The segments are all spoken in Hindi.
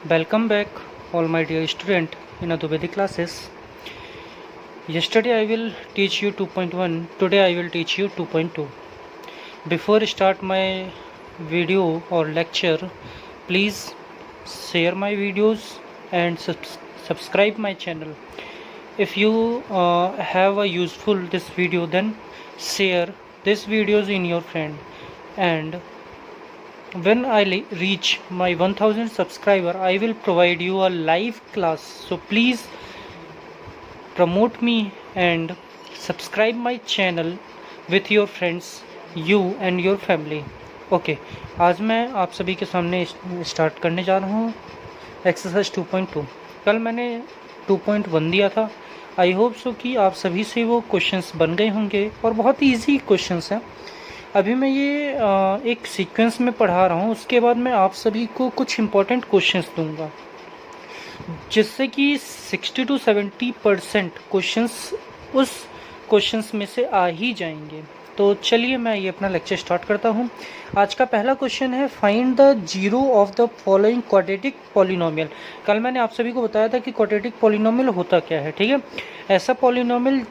Welcome back, all my dear student in Aduvedi classes. Yesterday I will teach you 2.1. Today I will teach you 2.2. Before start my video or lecture, please share my videos and subscribe my channel. If you have a useful this video, then share this videos in your friend. And when I reach my 1000 subscriber, I will provide you a live class. So please promote me and subscribe my channel with your friends, you and your family. Okay आज मैं आप सभी के सामने स्टार्ट करने जा रहा हूँ एक्सरसाइज 2.2। कल मैंने 2.1 दिया था। आई होप सो कि आप सभी से वो क्वेश्चंस बन गए होंगे और बहुत ही ईजी क्वेश्चंस हैं। अभी मैं ये एक सीक्वेंस में पढ़ा रहा हूँ, उसके बाद मैं आप सभी को कुछ इम्पोर्टेंट क्वेश्चंस दूंगा जिससे कि 60 to 70% क्वेश्चंस उस क्वेश्चंस में से आ ही जाएंगे। तो चलिए मैं ये अपना लेक्चर स्टार्ट करता हूँ। आज का पहला क्वेश्चन है find the zero of the following quadratic polynomial. कल मैंने आप सभी को बताया था कि क्वाड्रेटिक पॉलिनोमियल होता क्या है, ठीक है। ऐसा पॉलिनोमियल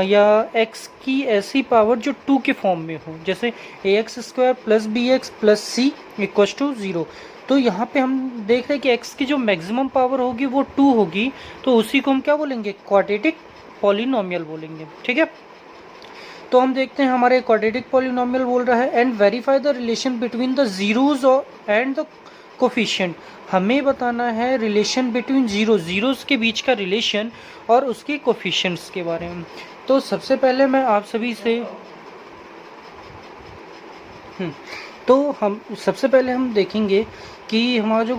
या x की ऐसी पावर जो 2 के फॉर्म में हो, जैसे ax² + bx + c = 0। तो यहाँ पे हम देख रहे हैं कि x की जो मैक्सिमम पावर होगी वो 2 होगी, तो उसी को हम क्या बोलेंगे, क्वाड्रेटिक पॉलिनोमियल बोलेंगे, ठीक है। तो हम देखते हैं हमारे क्वाड्रेटिक पॉलिनोमियल बोल रहा है and verify the relation between the zeros and the coefficient. हमें बताना है रिलेशन बिटवीन जीरोज के बीच का रिलेशन और उसके कोफिशिएंट्स के बारे में। तो सबसे पहले मैं आप सभी से सबसे पहले हम देखेंगे कि हमारा जो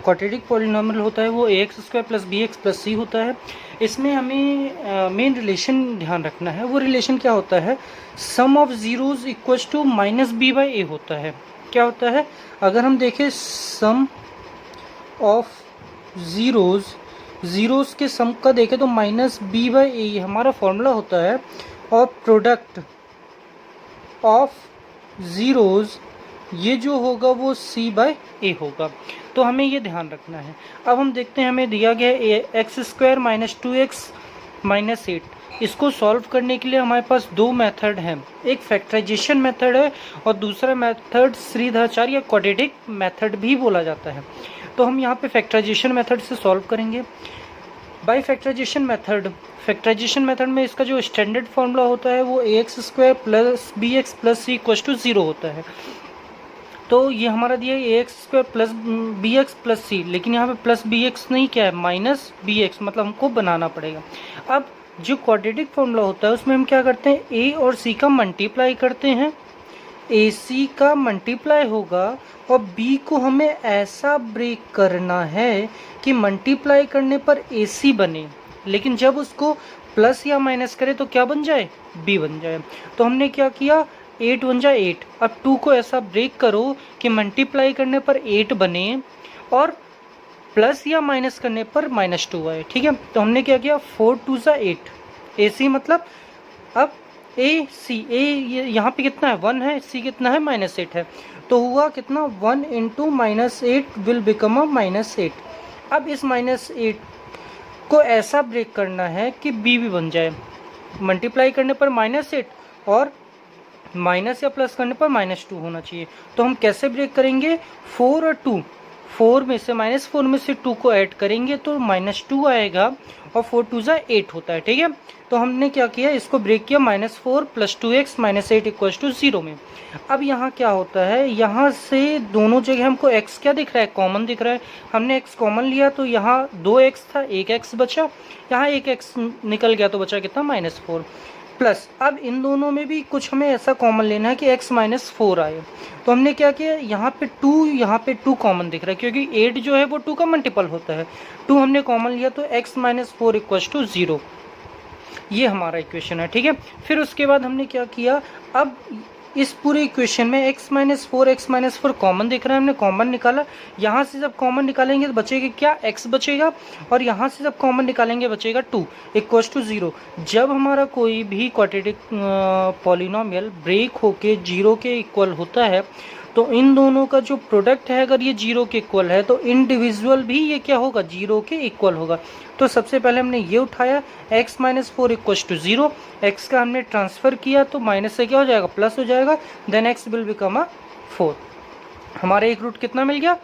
क्वाड्रेटिक पॉलिनोमियल होता है वो ax² + bx + c होता है। इसमें हमें मेन रिलेशन ध्यान रखना है। वो रिलेशन क्या होता है, sum of zeros equals to -b/a होता है। क्या होता है, अगर हम देखें सम ऑफ जीरोज के सम का देखें तो -b/a हमारा फॉर्मूला होता है, और प्रोडक्ट ऑफ जीरोज ये जो होगा वो c/a होगा। तो हमें ये ध्यान रखना है। अब हम देखते हैं, हमें दिया गया है x² - 2x - 8। इसको सॉल्व करने के लिए हमारे पास दो मेथड हैं, एक फैक्टराइजेशन मेथड है और दूसरा मेथड श्रीधराचार्य या क्वाड्रेटिक मेथड भी बोला जाता है। तो हम यहाँ पे फैक्टराइजेशन मेथड से सॉल्व करेंगे। बाय फैक्टराइजेशन मेथड में इसका जो स्टैंडर्ड फॉर्मूला होता है वो ax² + bx + c = 0 होता है। तो ये हमारा दिया है ax² + bx + c, लेकिन यहाँ पे +bx नहीं, क्या है, -bx, मतलब हमको बनाना पड़ेगा। अब जो क्वाड्रेटिक फॉर्मूला होता है उसमें हम क्या करते हैं, a और c का मल्टीप्लाई करते हैं, ac का मल्टीप्लाई होगा और b को हमें ऐसा ब्रेक करना है कि मल्टीप्लाई करने पर ac बने, लेकिन जब उसको प्लस या माइनस करें तो क्या बन जाए, b बन जाए। तो हमने क्या किया, 8 × 8। अब 2 को ऐसा ब्रेक करो कि मल्टीप्लाई करने पर 8 बने और प्लस या माइनस करने पर -2 आए, ठीक है। तो हमने क्या किया, 4 × 2 = 8 AC, मतलब अब AC यहाँ पे कितना है, 1 है, C कितना है, -8 है। तो हुआ कितना, 1 × -8 विल बिकम अ -8। अब इस -8 को ऐसा ब्रेक करना है कि b भी बन जाए, मल्टीप्लाई करने पर -8 और माइनस या प्लस करने पर -2 होना चाहिए। तो हम कैसे ब्रेक करेंगे, 4 और 2, 4 में से -4 में से 2 को ऐड करेंगे तो -2 आएगा और 4 × 2 = 8 होता है, ठीक है। तो हमने क्या किया, इसको ब्रेक किया, -4 + 2x - 8 = 0 में। अब यहाँ क्या होता है, यहाँ से दोनों जगह हमको x क्या दिख रहा है, कॉमन दिख रहा है। हमने x कॉमन लिया तो यहाँ 2x था, 1x बचा, यहाँ 1x निकल गया तो बचा कितना, -4 प्लस। अब इन दोनों में भी कुछ हमें ऐसा कॉमन लेना है कि x - 4 आए। तो हमने क्या किया, यहाँ पे 2 कॉमन दिख रहा है क्योंकि 8 जो है वो 2 का मल्टीपल होता है। 2 हमने कॉमन लिया तो x - 4 = 0। ये हमारा इक्वेशन है, ठीक है। फिर उसके बाद हमने क्या किया, अब इस पूरे इक्वेशन में x - 4 कॉमन दिख रहा है, हमने कॉमन निकाला। यहाँ से जब कॉमन निकालेंगे तो बचेगा क्या, x बचेगा, और यहाँ से जब कॉमन निकालेंगे बचेगा 2 = 0। जब हमारा कोई भी क्वाड्रेटिक पॉलिनोमियल ब्रेक होके 0 के इक्वल होता है तो इन दोनों का जो प्रोडक्ट है अगर ये 0 के इक्वल है तो इंडिविजुअल भी ये क्या होगा, 0 के इक्वल होगा। तो सबसे पहले हमने ये उठाया x minus four equal to 0, x का हमने ट्रांसफ़र किया तो माइनस से क्या हो जाएगा, प्लस हो जाएगा, देन x विल बिकम 4। हमारा एक रूट कितना मिल गया,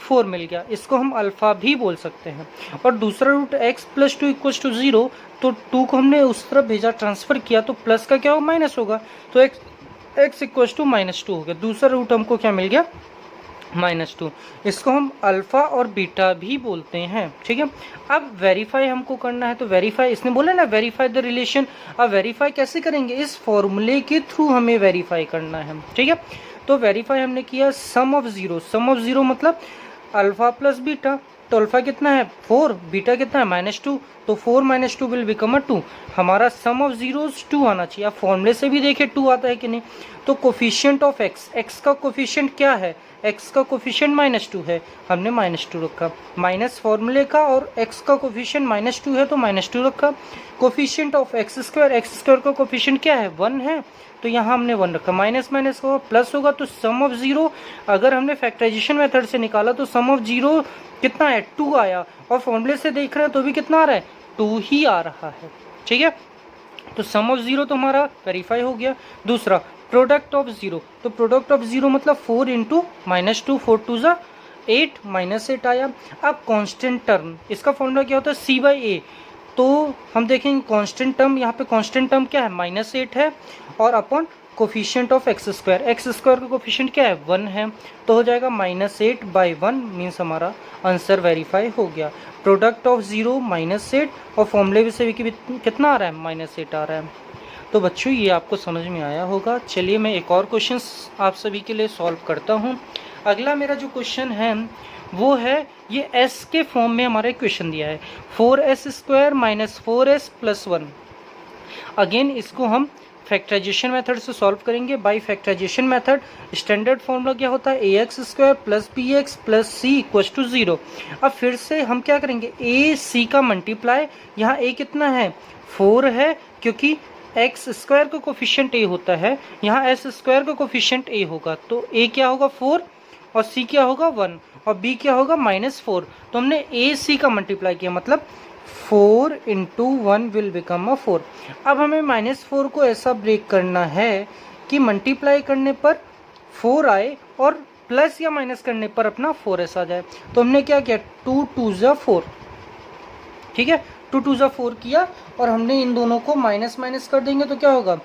4 मिल गया। इसको हम अल्फ़ा भी बोल सकते हैं। और दूसरा root x plus two equal to 0, तो 2 को हमने उस तरफ भेजा, ट्रांसफ़र किया तो प्लस का क्या होगा, माइनस होगा, तो x इक्वल टू -2 हो गया। दूसरा रूट हमको क्या मिल गया, -2। इसको हम अल्फ़ा और बीटा भी बोलते हैं, ठीक है। अब वेरीफाई हमको करना है, तो वेरीफाई, इसने बोला ना वेरीफाई द रिलेशन। अब वेरीफाई कैसे करेंगे, इस फॉर्मूले के थ्रू हमें वेरीफाई करना है, ठीक है। तो वेरीफाई हमने किया sum of zero, sum of zero मतलब अल्फ़ा प्लस बीटा, तो अल्फ़ा कितना है 4, बीटा कितना है -2, तो 4 - 2 विल बिकम 2। हमारा सम ऑफ जीरोस 2 आना चाहिए। आप फॉर्मूले से भी देखें 2 आता है कि नहीं। तो कोफिशिएंट ऑफ x, x का कोफिशिएंट क्या है, x का कोफिशिएंट -2 है, हमने -2 रखा, माइनस फॉर्मूले का, और x का कोफिशिएंट -2 है तो -2 रखा। कोफिशिएंट ऑफ x स्क्वायर का कोफिशिएंट क्या है, 1 है, तो यहाँ हमने 1 रखा। माइनस माइनस होगा प्लस होगा, तो सम ऑफ जीरो अगर हमने फैक्टराइजेशन मेथड से निकाला तो सम ऑफ जीरो कितना है, 2 आया, और फॉर्मूले से देख रहे हैं तो भी कितना आ रहा है, 2 ही आ रहा है, ठीक है। तो सम ऑफ जीरो तो हमारा वेरीफाई हो गया। दूसरा प्रोडक्ट ऑफ जीरो, तो प्रोडक्ट ऑफ जीरो मतलब 4 इंटू -2, 4 2 ज़ा 8, -8 आया। अब कांस्टेंट टर्म, इसका फॉर्मूला क्या होता है, c/a, तो हम देखेंगे कांस्टेंट टर्म, यहाँ पे कांस्टेंट टर्म क्या है, -8 है, और upon coefficient of x square का कोफिशिएंट क्या है, 1 है, तो हो जाएगा -8/1, मीन्स हमारा आंसर वेरीफाई हो गया। प्रोडक्ट ऑफ जीरो -8, और फॉर्मूले से भी कितना आ रहा है, -8 आ रहा है। तो बच्चों ये आपको समझ में आया होगा। चलिए मैं एक और क्वेश्चन आप सभी के लिए सॉल्व करता हूँ। अगला मेरा जो क्वेश्चन है वो है, ये s के फॉर्म में हमारा क्वेश्चन दिया है, 4s² - 4s + 1। अगेन इसको हम फैक्टराइजेशन मेथड से सॉल्व करेंगे। By factorization method standard formula क्या होता है, ax² + bx + c = 0। अब फिर से हम क्या करेंगे, a c का मल्टीप्लाई, यहाँ a कितना है, 4 है, क्योंकि एक्स स्क्वायर का कोफिशिएंट a होता है, यहाँ s स्क्वायर का कोफिशिएंट a होगा, तो a क्या होगा 4, और c क्या होगा 1, और b क्या होगा -4। तो हमने a c का मल्टीप्लाई किया, मतलब 4 इंटू 1 विल बिकम 4। अब हमें -4 को ऐसा ब्रेक करना है कि मल्टीप्लाई करने पर 4 आए और प्लस या माइनस करने पर अपना 4s आ जाए। तो हमने क्या किया, 2 2 ज़ा 4, ठीक है, 2 2 ज़ा 4 किया, और हमने इन दोनों को माइनस माइनस कर देंगे तो क्या होगा,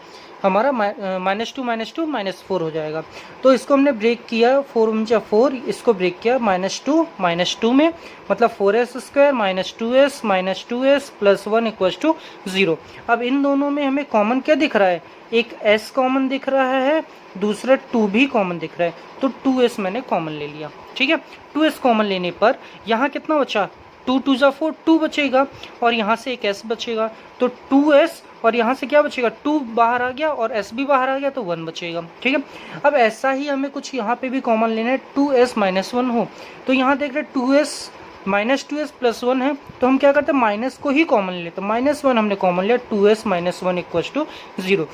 हमारा -2 - 2 -4 हो जाएगा। तो इसको हमने ब्रेक किया, 4 × 4, इसको ब्रेक किया -2 -2 में, मतलब 4s² - 2s -2s + 1 = 0। अब इन दोनों में हमें कॉमन क्या दिख रहा है, एक s कॉमन दिख रहा है, दूसरा 2 भी कॉमन दिख रहा है, तो 2s मैंने कॉमन ले लिया, ठीक है। 2s कॉमन लेने पर यहाँ कितना बचा, 2 2 ज़ा 4, 2 बचेगा, और यहाँ से एक s बचेगा, तो 2s, और यहाँ से क्या बचेगा, 2 बाहर आ गया और s भी बाहर आ गया, तो 1 बचेगा, ठीक है। अब ऐसा ही हमें कुछ यहाँ पे भी कॉमन लेना है, 2s - 1 हो, तो यहाँ देख रहे 2s -2s + 1 है, तो हम क्या करते हैं, माइनस को ही कॉमन ले लेते, -1 हमने कॉमन लिया, 2s - 1 = 0।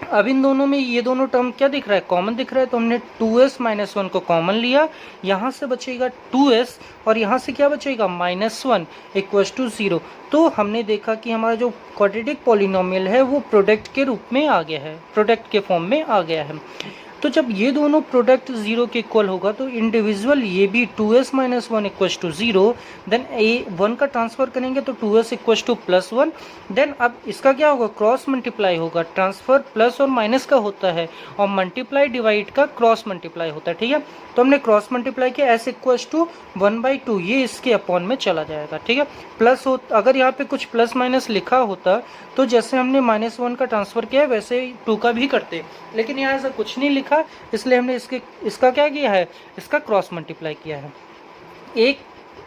अब इन दोनों में ये दोनों टर्म क्या दिख रहा है, कॉमन दिख रहा है, तो हमने 2s - 1 को कॉमन लिया, यहाँ से बचेगा 2s, और यहाँ से क्या बचेगा, -1 = 0। तो हमने देखा कि हमारा जो क्वाड्रेटिक पॉलिनोमियल है वो प्रोडक्ट के रूप में आ गया है, प्रोडक्ट के फॉर्म में आ गया है। तो जब ये दोनों प्रोडक्ट 0 के इक्वल होगा तो इंडिविजुअल ये भी 2s - 1 = 0, देन a1 का ट्रांसफर करेंगे तो 2s = +1, देन अब इसका क्या होगा, क्रॉस मल्टीप्लाई होगा, ट्रांसफर प्लस और माइनस का होता है, और मल्टीप्लाई डिवाइड का क्रॉस मल्टीप्लाई होता है, ठीक है। तो हमने क्रॉस मल्टीप्लाई किया, s = 1/2, ये इसके अपॉन में चला जाएगा, ठीक है। प्लस हो, अगर यहाँ पे कुछ प्लस माइनस लिखा होता तो जैसे हमने -1 का ट्रांसफर किया वैसे 2 का भी करते, लेकिन यहाँ ऐसा कुछ नहीं लिखा, इसलिए हमने इसका क्या किया है, इसका क्रॉस मल्टीप्लाई किया है। एक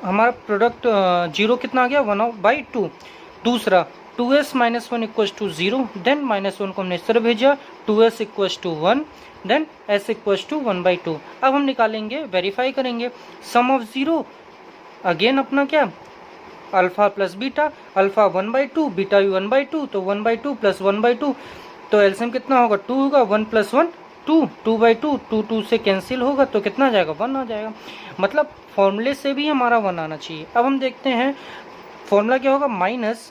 हमारा प्रोडक्ट 0 कितना आ गया, 1/2। दूसरा 2s - 1 = 0, देन -1 को हमने इस तरह भेजा, 2s = 1, देन s = 1/2। अब हम निकालेंगे, वेरीफाई करेंगे, सम ऑफ जीरो, अगेन अपना क्या, alpha plus beta, alpha 1/2, beta भी 1/2, तो 1/2 + 1/2, तो एलसीएम कितना होगा, 2 होगा, 1 + 1 टू टू से कैंसिल होगा तो कितना आ जाएगा, 1 आ जाएगा। मतलब फॉर्मूले से भी हमारा 1 आना चाहिए। अब हम देखते हैं फॉर्मूला क्या होगा, minus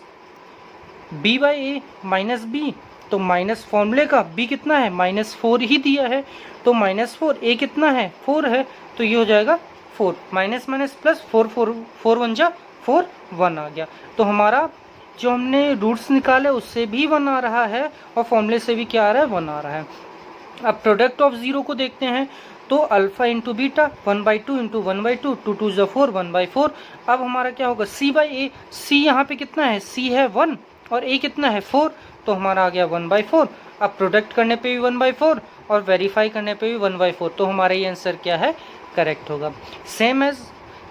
b by a minus b, तो माइनस फॉर्मूले का b कितना है, -4 ही दिया है, तो -4, a कितना है 4 है, तो ये हो जाएगा 4, माइनस माइनस प्लस 4, 4 1 जा 4, 1 आ गया। तो हमारा जो हमने रूट्स निकाले उससे भी 1 आ रहा है और फॉर्मूले से भी क्या आ रहा है, 1 आ रहा है। अब प्रोडक्ट ऑफ जीरो को देखते हैं, तो अल्फा इंटू बीटा 1/2 इंटू 1/2, 2 2 जा 4, 1/4। अब हमारा क्या होगा, c बाई ए, c यहाँ पे कितना है, c है 1 और a कितना है 4, तो हमारा आ गया 1/4। अब प्रोडक्ट करने पे भी 1/4 और वेरीफाई करने पे भी 1/4, तो हमारा ये आंसर क्या है, करेक्ट होगा। सेम एज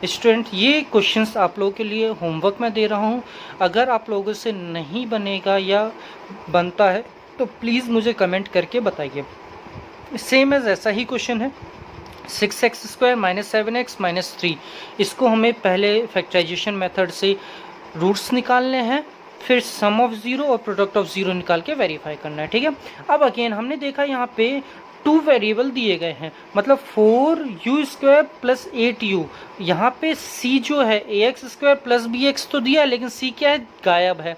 स्टूडेंट, ये क्वेश्चंस आप लोगों के लिए होमवर्क में दे रहा हूँ। अगर आप लोगों से नहीं बनेगा या बनता है तो प्लीज़ मुझे कमेंट करके बताइए। सेम एज ऐसा ही क्वेश्चन है, 6x² - 7x - 3, इसको हमें पहले फैक्टराइजेशन मेथड से रूट्स निकालने हैं, फिर सम ऑफ जीरो और प्रोडक्ट ऑफ जीरो निकाल के वेरीफाई करना है, ठीक है। अब अगेन हमने देखा यहाँ पे 2 वेरिएबल दिए गए हैं, मतलब 4u² + 8u। यहाँ पे c जो है ax² + bx तो दिया है, लेकिन c क्या है, गायब है।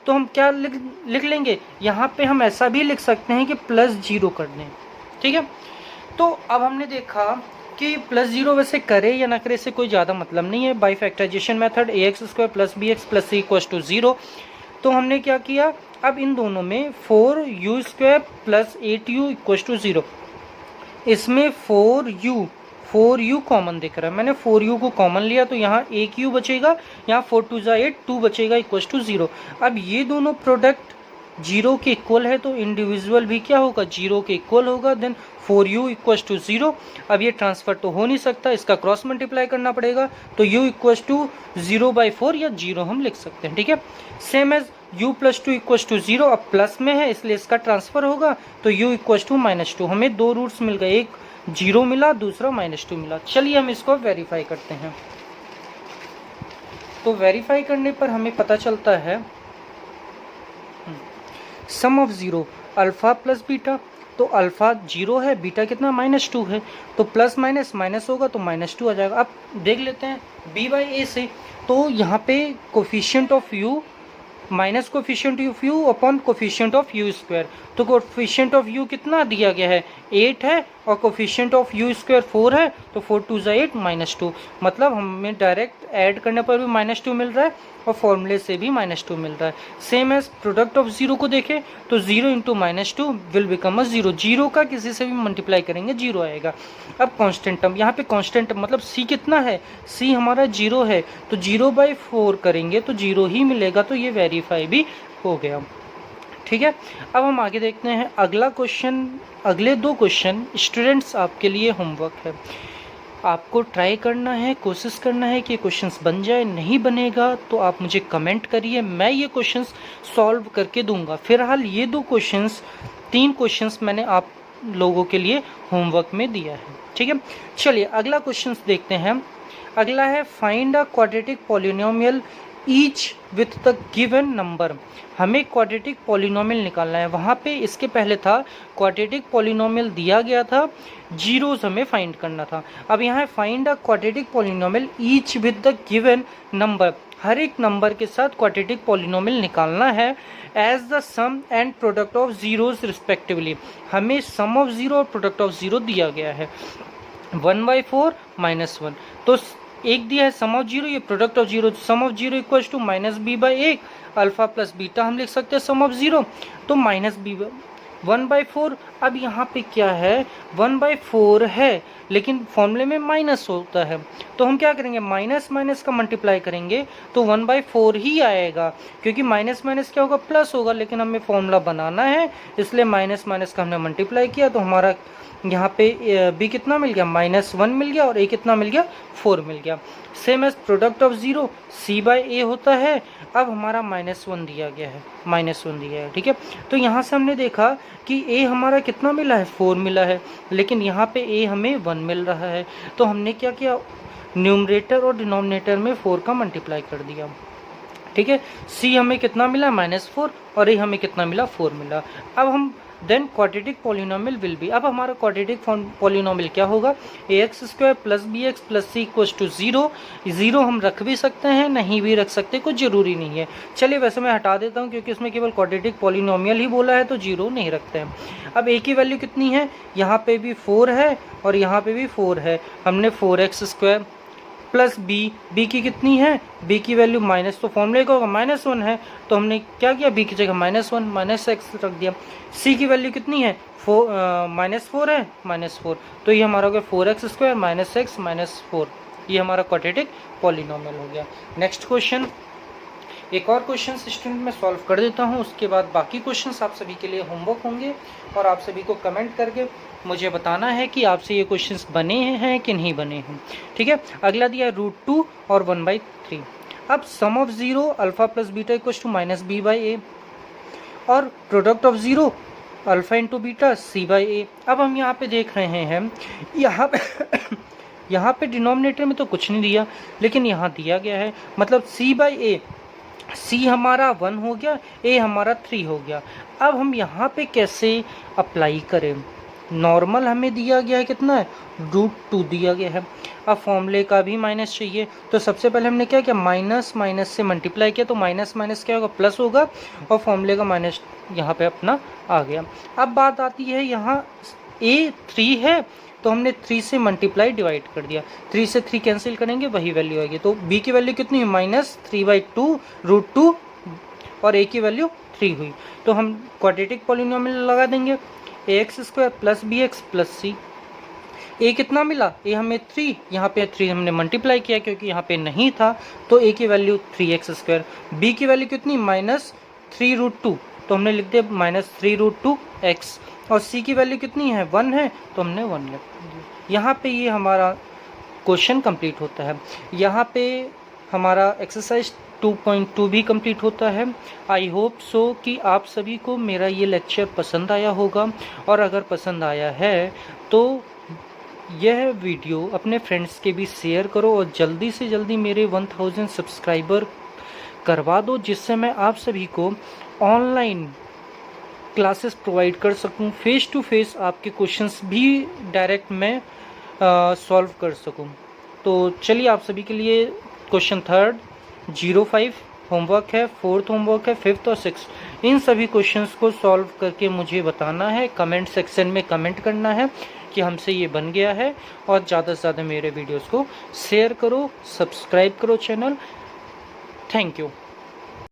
तो हम क्या लिख लेंगे, यहाँ पे हम ऐसा भी लिख सकते हैं कि +0 कर दें, ठीक है। तो अब हमने देखा कि +0 वैसे करे या ना करे इससे कोई ज़्यादा मतलब नहीं है। By factorization method ax² + bx + c = 0। तो हमने क्या किया, अब इन दोनों में 4u² + 8u = 0, इसमें 4u कॉमन दिख रहा है, मैंने 4u को कॉमन लिया तो यहाँ 1u बचेगा, यहाँ 4 2 जा 8, 2 बचेगा = 0। अब ये दोनों प्रोडक्ट 0 के इक्वल है तो इंडिविजुअल भी क्या होगा, 0 के इक्वल होगा, देन 4u = 0। अब ये ट्रांसफर तो हो नहीं सकता, इसका क्रॉस मल्टीप्लाई करना पड़ेगा, तो u = 0/4 या 0 हम लिख सकते हैं, ठीक है। सेम एज u + 2 = 0, अब प्लस में है इसलिए इसका ट्रांसफर होगा, तो u = -2। हमें 2 रूट्स मिल गए, एक 0 मिला, दूसरा -2 मिला। चलिए हम इसको वेरीफाई करते हैं। तो वेरीफाई करने पर हमें पता चलता है sum of zero alpha plus beta, तो अल्फा 0 है, बीटा कितना -2 है, तो प्लस माइनस माइनस होगा तो -2 आ जाएगा। अब देख लेते हैं b बाई ए से, तो यहाँ पे coefficient of u minus coefficient of u upon coefficient of u², तो कोफिशिएंट ऑफ u कितना दिया गया है, 8 है, और कोफिशिएंट ऑफ u² 4 है, तो 4 2 जा 8 -2, मतलब हमें डायरेक्ट ऐड करने पर भी -2 मिल रहा है और फॉर्मूले से भी -2 मिल रहा है। Same as product of zero को देखें तो 0 × -2 विल बिकम 0, 0 का किसी से भी मल्टीप्लाई करेंगे 0 आएगा। अब कांस्टेंट टर्म, यहाँ पे कांस्टेंट मतलब c कितना है, c हमारा 0 है, तो 0/4 करेंगे तो 0 ही मिलेगा, तो ये वेरीफाई भी हो गया, ठीक है। अब हम आगे देखते हैं अगला क्वेश्चन। अगले 2 क्वेश्चन स्टूडेंट्स आपके लिए होमवर्क है, आपको ट्राई करना है, कोशिश करना है कि क्वेश्चंस बन जाए। नहीं बनेगा तो आप मुझे कमेंट करिए, मैं ये क्वेश्चंस सॉल्व करके दूंगा। फिलहाल ये 2 क्वेश्चंस, 3 क्वेश्चंस मैंने आप लोगों के लिए होमवर्क में दिया है, ठीक है। चलिए अगला क्वेश्चंस देखते हैं। अगला है find a quadratic polynomial each with the given number. हमें क्वाड्रेटिक पॉलिनोमियल निकालना है, वहाँ पे इसके पहले था क्वाड्रेटिक पॉलिनोमियल दिया गया था, जीरोस हमें फाइंड करना था। अब यहाँ है find a quadratic polynomial each with the given number, हर एक नंबर के साथ क्वाड्रेटिक पॉलिनोमियल निकालना है as the sum and product of zeros respectively. हमें सम ऑफ जीरो और प्रोडक्ट ऑफ जीरो दिया गया है 1/4 -1, तो एक दिया है सम ऑफ जीरो, ये product of zero, sum of zero equals to -b/1 alpha plus beta हम लिख सकते हैं सम ऑफ जीरो, तो -b 1/4। अब यहाँ पे क्या है 1/4 है, लेकिन फॉर्मूले में माइनस होता है, तो हम क्या करेंगे माइनस माइनस का मल्टीप्लाई करेंगे तो 1/4 ही आएगा, क्योंकि माइनस माइनस क्या होगा प्लस होगा, लेकिन हमें फॉर्मूला बनाना है इसलिए माइनस माइनस का हमने मल्टीप्लाई किया, तो हमारा यहाँ पे b कितना मिल गया -1 मिल गया और a कितना मिल गया 4 मिल गया। Same as product of zero c/a होता है। अब हमारा -1 दिया गया है, -1 दिया है, ठीक है। तो यहाँ से हमने देखा कि a हमारा कितना मिला है 4 मिला है, लेकिन यहाँ पे a हमें 1 मिल रहा है, तो हमने क्या किया न्यूमरेटर और डिनोमिनेटर में 4 का मल्टीप्लाई कर दिया, ठीक है। c हमें कितना मिला -4 और a हमें कितना मिला 4 मिला। अब हम then quadratic polynomial will be, अब हमारा क्वाड्रेटिक पॉलिनोमियल क्या होगा, ax² + bx + c = 0। 0 हम रख भी सकते हैं, नहीं भी रख सकते, कुछ ज़रूरी नहीं है। चलिए वैसे मैं हटा देता हूँ क्योंकि इसमें केवल क्वाड्रेटिक पॉलिनोमियल ही बोला है तो 0 नहीं रखते हैं। अब a की वैल्यू कितनी है, यहाँ पे भी 4 है और यहाँ पे भी 4 है, हमने 4x² प्लस b की कितनी है, b की वैल्यू माइनस, तो फॉर्मूले का होगा -1 है, तो हमने क्या किया, b की जगह -1 -x रख दिया। c की वैल्यू कितनी है, -4 है, -4, तो ये हमारा हो गया 4x² -x -4, ये हमारा क्वाड्रेटिक पॉलिनोमियल हो गया। नेक्स्ट क्वेश्चन, एक और क्वेश्चन स्टूडेंट मैं सॉल्व कर देता हूँ, उसके बाद बाकी क्वेश्चंस आप सभी के लिए होमवर्क होंगे और आप सभी को कमेंट करके मुझे बताना है कि आपसे ये क्वेश्चंस बने हैं कि नहीं बने हैं। ठीक है, अगला दिया √2 और 1/3। अब sum of 0 alpha plus beta = -b/a और product of 0 alpha into beta c/a। अब हम यहाँ पे देख रहे हैं, यहाँ पे डिनोमिनेटर में तो कुछ नहीं दिया, लेकिन यहाँ दिया गया है, मतलब c/a, c हमारा 1 हो गया, a हमारा 3 हो गया। अब हम यहाँ पे कैसे अप्लाई करें, नॉर्मल हमें दिया गया है कितना है, √2 दिया गया है। अब फॉर्मूले का भी माइनस चाहिए, तो सबसे पहले हमने क्या किया, माइनस माइनस से मल्टीप्लाई किया, तो माइनस माइनस क्या होगा, प्लस होगा, और फॉर्मूले का माइनस यहाँ पे अपना आ गया। अब बात आती है, यहाँ a 3 है तो हमने 3 से मल्टीप्लाई डिवाइड कर दिया, 3 से 3 कैंसिल करेंगे वही वैल्यू आएगी, तो b की वैल्यू कितनी है, -3/2 √2 और a की वैल्यू 3 हुई, तो हम क्वाड्रेटिक पॉलिनोमियल लगा देंगे, ax² + bx + c। a कितना मिला, a हमें 3, यहाँ पे 3 हमने मल्टीप्लाई किया क्योंकि यहाँ पे नहीं था, तो a की वैल्यू 3x², b की वैल्यू कितनी -3 √2, तो हमने लिख दिया -3 √2x, और c की वैल्यू कितनी है, 1 है, तो हमने 1 लिख दिया। यहाँ पे ये हमारा क्वेश्चन कंप्लीट होता है। यहाँ पे हमारा एक्सरसाइज 2.2 भी कंप्लीट होता है। आई होप सो कि आप सभी को मेरा ये लेक्चर पसंद आया होगा, और अगर पसंद आया है तो यह वीडियो अपने फ्रेंड्स के भी शेयर करो और जल्दी से जल्दी मेरे 1000 सब्सक्राइबर करवा दो, जिससे मैं आप सभी को ऑनलाइन क्लासेस प्रोवाइड कर सकूं, फेस टू फेस आपके क्वेश्चंस भी डायरेक्ट मैं सॉल्व कर सकूं। तो चलिए आप सभी के लिए क्वेश्चन 3rd 05 होमवर्क है, 4th होमवर्क है, 5th और 6th, इन सभी क्वेश्चंस को सॉल्व करके मुझे बताना है, कमेंट सेक्शन में कमेंट करना है कि हमसे ये बन गया है, और ज़्यादा से ज़्यादा मेरे वीडियोस को शेयर करो, सब्सक्राइब करो चैनल। Thank you.